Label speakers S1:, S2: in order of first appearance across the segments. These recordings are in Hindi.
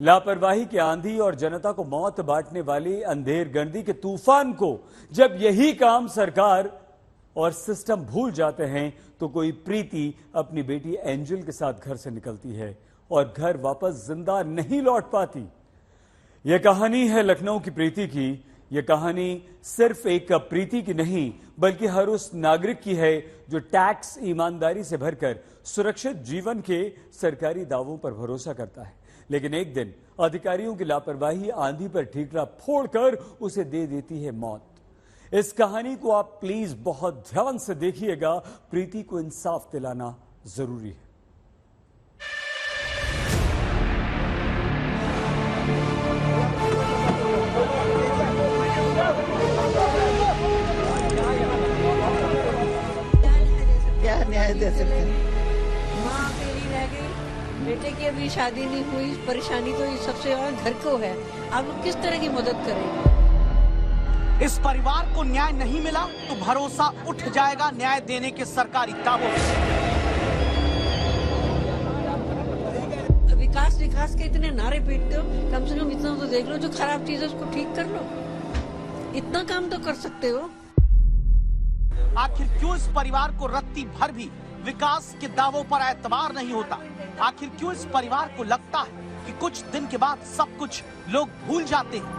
S1: लापरवाही की आंधी और जनता को मौत बांटने वाली अंधेर गर्दी के तूफान को जब यही काम सरकार और सिस्टम भूल जाते हैं तो कोई प्रीति अपनी बेटी एंजल के साथ घर से निकलती है और घर वापस जिंदा नहीं लौट पाती। यह कहानी है लखनऊ की प्रीति की। यह कहानी सिर्फ एक प्रीति की नहीं बल्कि हर उस नागरिक की है जो टैक्स ईमानदारी से भरकर सुरक्षित जीवन के सरकारी दावों पर भरोसा करता है, लेकिन एक दिन अधिकारियों की लापरवाही आंधी पर ठीकरा फोड़कर उसे दे देती है मौत। इस कहानी को आप प्लीज बहुत ध्यान से देखिएगा। प्रीति को इंसाफ दिलाना जरूरी है।
S2: क्या न्याय दे सकते हैं?
S3: माँ अकेली रह गई, बेटे की अभी शादी नहीं हुई, परेशानी तो सबसे ज्यादा घर को है। आप लोग किस तरह की मदद करेंगे?
S4: इस परिवार को न्याय नहीं मिला तो भरोसा उठ जाएगा न्याय देने के सरकारी दावों से।
S3: विकास विकास के इतने नारे पीटते हो, कम से कम इतना तो देख लो, जो खराब चीज है उसको ठीक कर लो। इतना काम तो कर सकते हो।
S4: आखिर क्यों इस परिवार को रत्ती भर भी विकास के दावों पर एतबार नहीं होता? आखिर क्यों इस परिवार को लगता है कि कुछ दिन के बाद सब कुछ लोग भूल जाते हैं?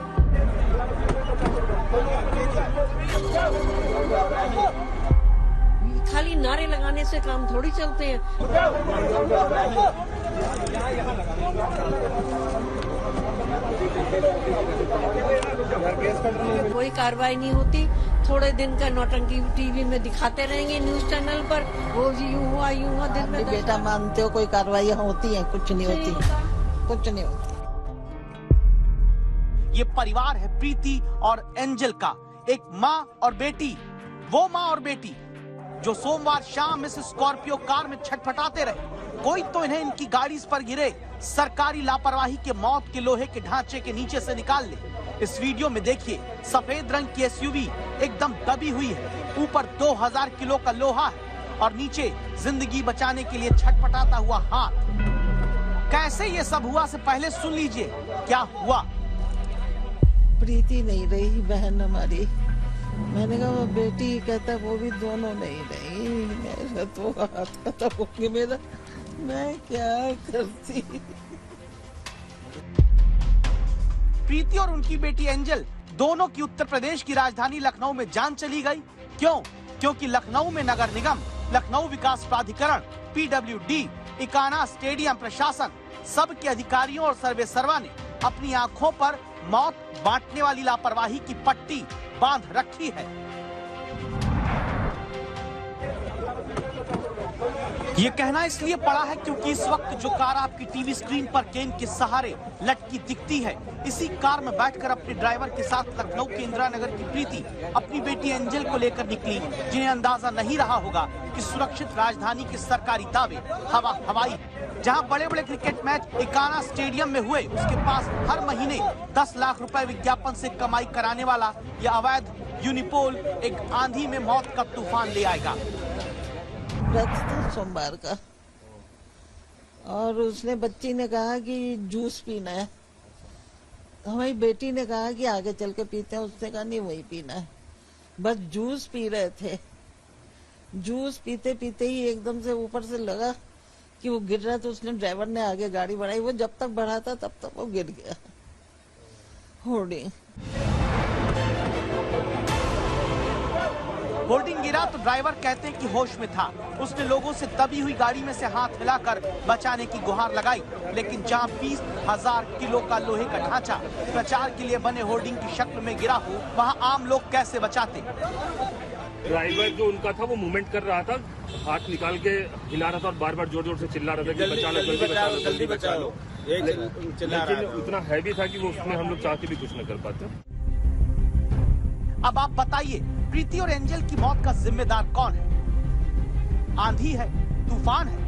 S3: खाली नारे लगाने से काम थोड़ी चलते हैं। कोई कार्रवाई नहीं होती, थोड़े दिन का नौटंकी टीवी में दिखाते रहेंगे, न्यूज चैनल पर, वो जी यूं हुआ दिन में।
S2: बेटा मानते हो कोई कार्रवाई होती है? कुछ नहीं होती, कुछ नहीं होती।
S4: ये परिवार है प्रीति और एंजल का, एक माँ और बेटी। वो माँ और बेटी जो सोमवार शाम इस स्कॉर्पियो कार में छटपटाते रहे। कोई तो इन्हें इनकी गाड़ी पर गिरे सरकारी लापरवाही के मौत के लोहे के ढांचे के नीचे से निकाल ले। इस वीडियो में देखिए, सफेद रंग की एसयूवी एकदम दबी हुई है, ऊपर 2000 किलो का लोहा है और नीचे जिंदगी बचाने के लिए छटपटाता हुआ हाथ। कैसे ये सब हुआ से पहले सुन लीजिए क्या हुआ।
S2: प्रीति नहीं रही बहन हमारी। मैंने कहा वो बेटी, कहता वो भी दोनों नहीं रही। मेरा तो हाथ खत्म हो गया मेरा, मैं क्या करती।
S4: प्रीति और उनकी बेटी एंजल दोनों की उत्तर प्रदेश की राजधानी लखनऊ में जान चली गई। क्यों? क्योंकि लखनऊ में नगर निगम, लखनऊ विकास प्राधिकरण, PWD, इकाना स्टेडियम प्रशासन, सबके अधिकारियों और सर्वे सर्वा ने अपनी आंखों पर मौत बांटने वाली लापरवाही की पट्टी बांध रखी है। ये कहना इसलिए पड़ा है क्योंकि इस वक्त जो कार आपकी टीवी स्क्रीन पर केन के सहारे लटकी दिखती है, इसी कार में बैठकर अपने ड्राइवर के साथ लखनऊ के इंदिरा नगर की प्रीति अपनी बेटी एंजल को लेकर निकली, जिन्हें अंदाजा नहीं रहा होगा कि सुरक्षित राजधानी के सरकारी दावे हवाई। जहां बड़े बड़े क्रिकेट मैच इकाना स्टेडियम में हुए, उसके पास हर महीने 10 लाख रुपए विज्ञापन से कमाई कराने वाला यह अवैध यूनिपोल एक आंधी में मौत का तूफान ले आएगा।
S2: व्रत था सोमवार का और उसने बच्ची ने कहा कि जूस पीना है। हमारी बेटी ने कहा कि आगे चल के पीते हैं। उसने कहा नहीं वही पीना है। बस जूस पी रहे थे। जूस पीते पीते ही एकदम से ऊपर से लगा कि वो गिर रहा, तो उसने ड्राइवर ने आगे गाड़ी बढ़ाई। वो जब तक बढ़ाता तब तक वो गिर गया। होर्डिंग
S4: गिरा तो ड्राइवर कहते हैं कि होश में था। उसने लोगों से दबी हुई गाड़ी में से हाथ हिलाकर बचाने की गुहार लगाई, लेकिन जहां 20,000 किलो का लोहे का ढांचा प्रचार के लिए बने होर्डिंग की शक्ल में गिरा हो, वहां आम लोग कैसे बचाते?
S5: ड्राइवर जो उनका था वो मूवमेंट कर रहा था, हाथ निकाल के हिला रहा था और बार बार जोर जोर से चिल्ला रहा था कि बचा लो, जल्दी बचा लो। लेकिन उतना हैवी था कि वो उसमें हम लोग चाहते भी कुछ न कर पाते।
S4: अब आप बताइए, प्रीति और एंजल की मौत का जिम्मेदार कौन है? आंधी है, तूफान है,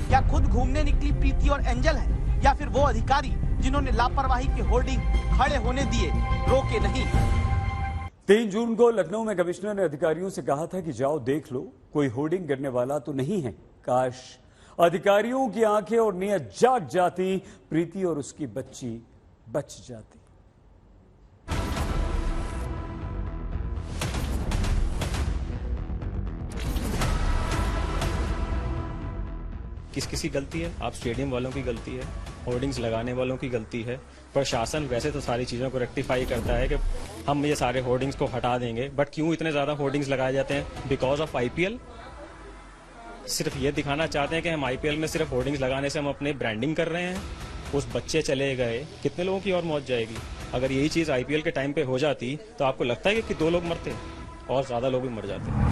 S4: क्या खुद घूमने निकली प्रीति और एंजल है, या फिर वो अधिकारी जिन्होंने लापरवाही के होर्डिंग खड़े होने दिए, रोके नहीं?
S1: 3 जून को लखनऊ में कमिश्नर ने अधिकारियों से कहा था कि जाओ देख लो, कोई होर्डिंग करने वाला तो नहीं है। काश अधिकारियों की आंखें और नीयत जाग जाती, प्रीति और उसकी बच्ची बच जाती।
S6: किसकी गलती है? आप स्टेडियम वालों की गलती है, होर्डिंग्स लगाने वालों की गलती है। प्रशासन वैसे तो सारी चीज़ों को रेक्टिफाई करता है कि हम ये सारे होर्डिंग्स को हटा देंगे, बट क्यों इतने ज़्यादा होर्डिंग्स लगाए जाते हैं? Because of IPL. सिर्फ ये दिखाना चाहते हैं कि हम आईपीएल में सिर्फ होर्डिंग्स लगाने से हम अपने ब्रांडिंग कर रहे हैं। उस बच्चे चले गए, कितने लोगों की और मौत जाएगी? अगर यही चीज़ आईपीएल के टाइम पे हो जाती तो आपको लगता है कि 2 लोग मरते और ज़्यादा लोग भी मर जाते।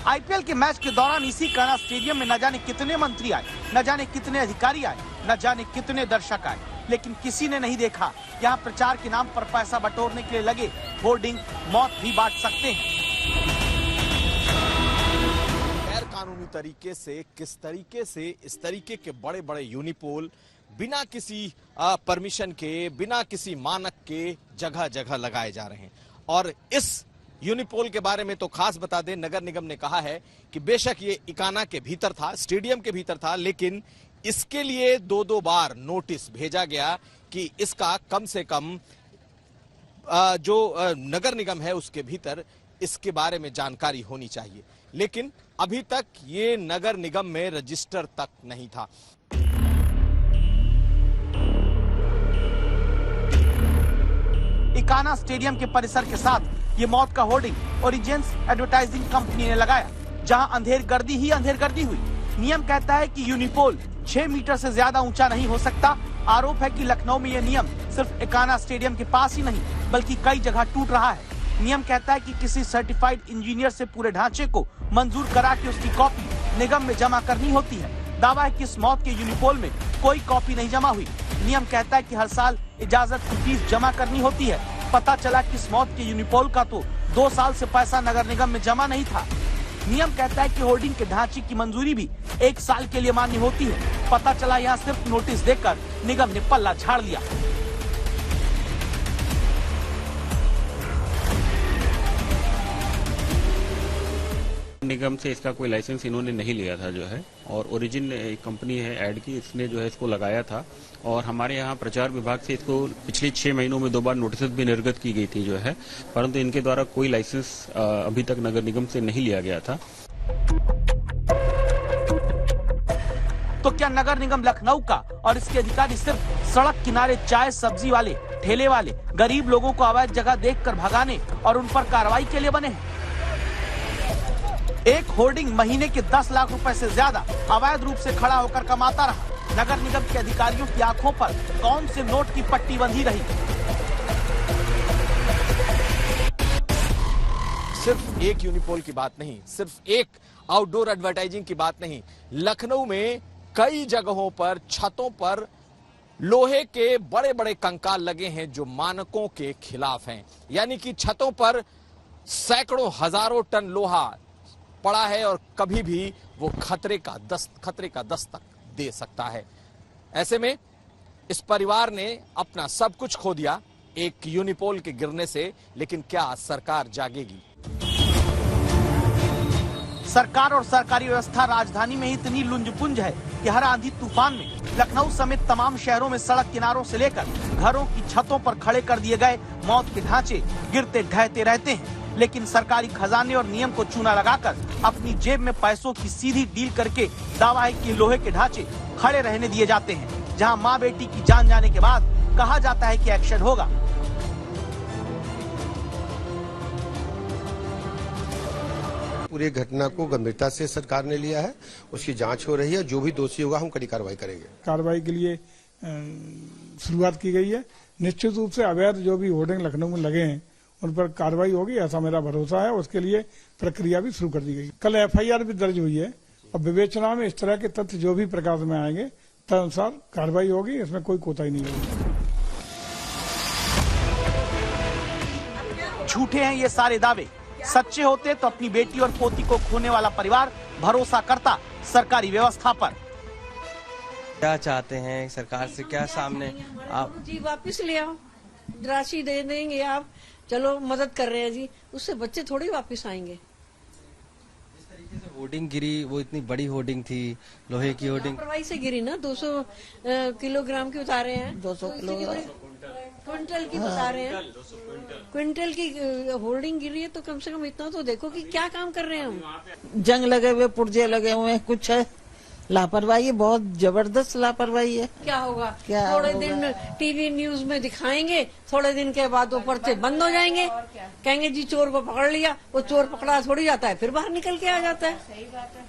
S4: आईपीएल के मैच के दौरान इसी कान्हा स्टेडियम में न जाने कितने मंत्री आए, न जाने कितने अधिकारी आए, न जाने कितने दर्शक आए, लेकिन किसी ने नहीं देखा यहाँ प्रचार के नाम पर पैसा बटोरने के लिए लगे होर्डिंग मौत भी बांट सकते हैं।
S7: गैर कानूनी तरीके से किस तरीके से इस तरीके के बड़े बड़े यूनिपोल बिना किसी परमिशन के, बिना किसी मानक के जगह जगह लगाए जा रहे हैं। और इस यूनिपोल के बारे में तो खास बता दें, नगर निगम ने कहा है कि बेशक ये इकाना के भीतर था, स्टेडियम के भीतर था, लेकिन इसके लिए 2-2 बार नोटिस भेजा गया कि इसका कम से कम जो नगर निगम है उसके भीतर इसके बारे में जानकारी होनी चाहिए। लेकिन अभी तक ये नगर निगम में रजिस्टर तक नहीं था।
S4: इकाना स्टेडियम के परिसर के साथ ये मौत का होर्डिंग ओरिजिन्स एडवर्टाइजिंग कंपनी ने लगाया, जहां अंधेरगर्दी ही अंधेरगर्दी हुई। नियम कहता है कि यूनिपोल 6 मीटर से ज्यादा ऊंचा नहीं हो सकता। आरोप है कि लखनऊ में यह नियम सिर्फ इकाना स्टेडियम के पास ही नहीं बल्कि कई जगह टूट रहा है। नियम कहता है कि किसी सर्टिफाइड इंजीनियर से पूरे ढांचे को मंजूर करा के उसकी कॉपी निगम में जमा करनी होती है। दावा है कि इस मौत के यूनिपोल में कोई कॉपी नहीं जमा हुई। नियम कहता है कि हर साल इजाजत की फीस जमा करनी होती है। पता चला कि इस मौत के यूनिपोल का तो 2 साल से पैसा नगर निगम में जमा नहीं था। नियम कहता है कि होर्डिंग के ढांचे की मंजूरी भी 1 साल के लिए मान्य होती है। पता चला यहाँ सिर्फ नोटिस देकर निगम ने पल्ला झाड़ लिया।
S8: निगम से इसका कोई लाइसेंस इन्होंने नहीं लिया था जो है, और ओरिजिन एक कंपनी है ऐड की, इसने जो है इसको लगाया था। और हमारे यहाँ प्रचार विभाग से इसको पिछले 6 महीनों में 2 बार नोटिस भी निर्गत की गई थी जो है, परंतु इनके द्वारा कोई लाइसेंस अभी तक नगर निगम से नहीं लिया गया था।
S4: तो क्या नगर निगम लखनऊ का और इसके अधिकारी सिर्फ सड़क किनारे चाय सब्जी वाले, ठेले वाले, गरीब लोगों को अवैध जगह देखकर भगाने और उन पर कार्रवाई के लिए बने हैं? एक होर्डिंग महीने के 10 लाख रुपए से ज्यादा अवैध रूप से खड़ा होकर कमाता रहा। नगर निगम के अधिकारियों की आंखों पर कौन से नोट की पट्टी बंधी रही?
S7: सिर्फ एक यूनिपोल की बात नहीं, सिर्फ एक आउटडोर एडवर्टाइजिंग की बात नहीं, लखनऊ में कई जगहों पर छतों पर लोहे के बड़े बड़े कंकाल लगे हैं जो मानकों के खिलाफ हैं। यानी कि छतों पर सैकड़ों हजारों टन लोहा पड़ा है और कभी भी वो खतरे का दस्तक दे सकता है। ऐसे में इस परिवार ने अपना सब कुछ खो दिया एक यूनिपोल के गिरने से, लेकिन क्या सरकार जागेगी?
S4: सरकार और सरकारी व्यवस्था राजधानी में इतनी लुंजपुंज है कि हर आंधी तूफान में लखनऊ समेत तमाम शहरों में सड़क किनारों से लेकर घरों की छतों पर खड़े कर दिए गए मौत के ढांचे गिरते ढहते रहते हैं। लेकिन सरकारी खजाने और नियम को चूना लगाकर अपनी जेब में पैसों की सीधी डील करके दावा है कि लोहे के ढांचे खड़े रहने दिए जाते हैं। जहां मां बेटी की जान जाने के बाद कहा जाता है कि एक्शन होगा।
S9: पूरी घटना को गंभीरता से सरकार ने लिया है, उसकी जांच हो रही है, जो भी दोषी होगा हम कड़ी कार्रवाई करेंगे।
S10: कार्रवाई के लिए शुरुआत की गई है। निश्चित रूप से अवैध जो भी होर्डिंग लखनऊ में लगे हैं उन पर कार्रवाई होगी, ऐसा मेरा भरोसा है। उसके लिए प्रक्रिया भी शुरू कर दी गई। कल एफआईआर भी दर्ज हुई है और विवेचना में इस तरह के तथ्य जो भी प्रकाश में आएंगे तदनुसार कार्रवाई होगी, इसमें कोई कोताही नहीं होगी।
S4: झूठे हैं ये सारे दावे, सच्चे होते तो अपनी बेटी और पोती को खोने वाला परिवार भरोसा करता सरकारी व्यवस्था पर।
S11: क्या चाहते हैं सरकार से, क्या सामने आप
S3: जी वापस ले आओ, राशि दे देंगे आप, चलो मदद कर रहे हैं जी, उससे बच्चे थोड़ी वापस आएंगे।
S11: होर्डिंग गिरी, वो इतनी बड़ी होर्डिंग थी, लोहे की होर्डिंग।
S3: लापरवाही से गिरी ना, 200 किलोग्राम की उतारे हैं,
S2: 200 किलोग्राम
S3: क्विंटल की बता रहे हैं, क्विंटल की होर्डिंग गिरी है, तो कम से कम इतना तो देखो कि क्या काम कर रहे हैं हम।
S2: जंग लगे हुए, पुर्जे लगे हुए हैं, कुछ है लापरवाही, बहुत जबरदस्त लापरवाही है।
S3: क्या होगा?
S2: क्या
S3: थोड़े
S2: होगा?
S3: दिन टीवी न्यूज में दिखाएंगे, थोड़े दिन के बाद वो पर्चे बंद हो जाएंगे, कहेंगे जी चोर को पकड़ लिया, वो चोर पकड़ा थोड़ी जाता है, फिर बाहर निकल के आ जाता है। सही बात है,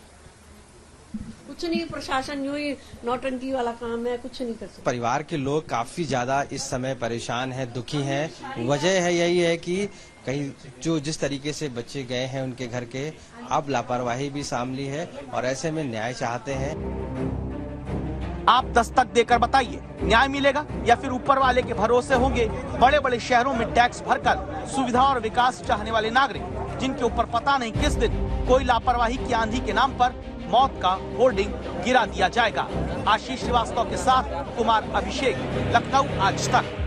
S3: कुछ नहीं, प्रशासन यूं ही नौटंकी वाला काम है, कुछ नहीं कर सकते।
S11: परिवार के लोग काफी ज्यादा इस समय परेशान हैं, दुखी हैं। वजह है यही है कि कहीं जो जिस तरीके से बच्चे गए हैं उनके घर के, अब लापरवाही भी सामली है और ऐसे में न्याय चाहते हैं।
S4: आप दस्तक देकर बताइए, न्याय मिलेगा या फिर ऊपर वाले के भरोसे होंगे बड़े बड़े शहरों में टैक्स भरकर सुविधा और विकास चाहने वाले नागरिक, जिनके ऊपर पता नहीं किस दिन कोई लापरवाही की आंधी के नाम पर मौत का होर्डिंग गिरा दिया जाएगा। आशीष श्रीवास्तव के साथ कुमार अभिषेक, लखनऊ आज तक।